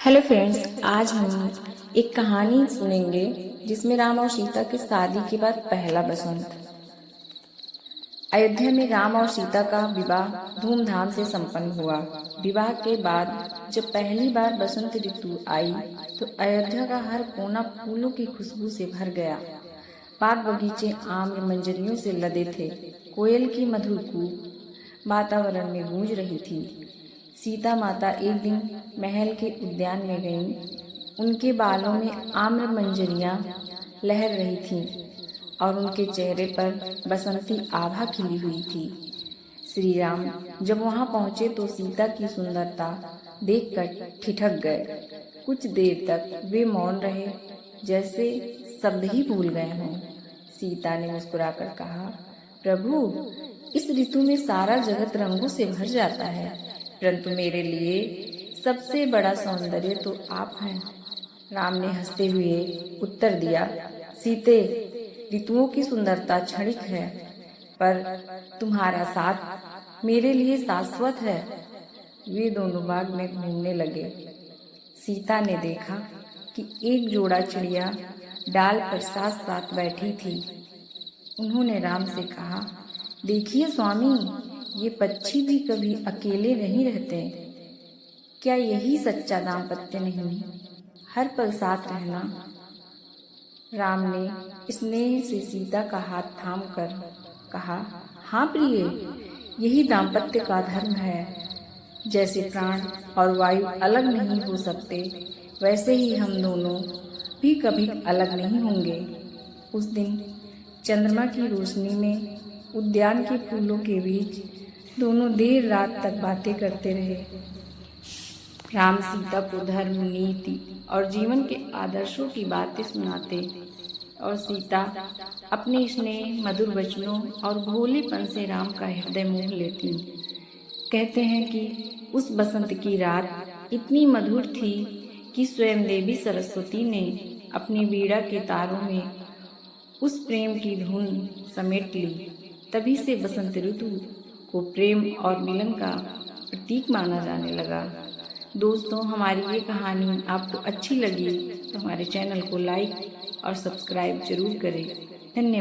Hello friends, आज हम एक कहानी सुनेंगे जिसमें राम और सीता की शादी के बाद पहला बसंत। अयोध्या में राम और सीता का विवाह धूमधाम से संपन्न हुआ। विवाह के बाद जब पहली बार बसंत ऋतु आई तो अयोध्या का हर कोना फूलों की खुशबू से भर गया। बाग बगीचे आम्र मंजरियों से लदे थे। कोयल की मधुर कूक वातावरण में गूंज रही थी। सीता माता एक दिन महल के उद्यान में गईं। उनके बालों में आम्र मंजरियां लहर रही थीं और उनके चेहरे पर बसंती आभा खिली हुई थी। श्री राम जब वहां पहुंचे तो सीता की सुंदरता देखकर ठिठक गए। कुछ देर तक वे मौन रहे, जैसे शब्द ही भूल गए हों। सीता ने मुस्कुराकर कहा, प्रभु, इस ऋतु में सारा जगत रंगों से भर जाता है, परंतु मेरे लिए सबसे बड़ा सौंदर्य तो आप हैं। राम ने हंसते हुए उत्तर दिया, सीते, ऋतुओं की सुंदरता क्षणिक है, पर तुम्हारा साथ मेरे लिए शाश्वत है। वे दोनों बाग में घूमने लगे। सीता ने देखा कि एक जोड़ा चिड़िया डाल पर साथ साथ बैठी थी। उन्होंने राम से कहा, देखिए स्वामी, ये पक्षी भी कभी अकेले नहीं रहते। क्या यही सच्चा दाम्पत्य नहीं, हर पल साथ रहना? राम ने स्नेह से सीता का हाथ थाम कर कहा, हाँ प्रिय, यही दाम्पत्य का धर्म है। जैसे प्राण और वायु अलग नहीं हो सकते, वैसे ही हम दोनों भी कभी अलग नहीं होंगे। उस दिन चंद्रमा की रोशनी में उद्यान के फूलों के बीच दोनों देर रात तक बातें करते रहे। राम सीता को धर्म, नीति और जीवन के आदर्शों की बातें सुनाते और सीता अपने स्नेह, मधुर वचनों और भोलेपन से राम का हृदय मोह लेती। कहते हैं कि उस बसंत की रात इतनी मधुर थी कि स्वयं देवी सरस्वती ने अपनी वीणा के तारों में उस प्रेम की धुन समेट ली। तभी से बसंत ऋतु को प्रेम और मिलन का प्रतीक माना जाने लगा। दोस्तों, हमारी ये कहानी आपको अच्छी लगी तो हमारे चैनल को लाइक और सब्सक्राइब जरूर करें। धन्यवाद।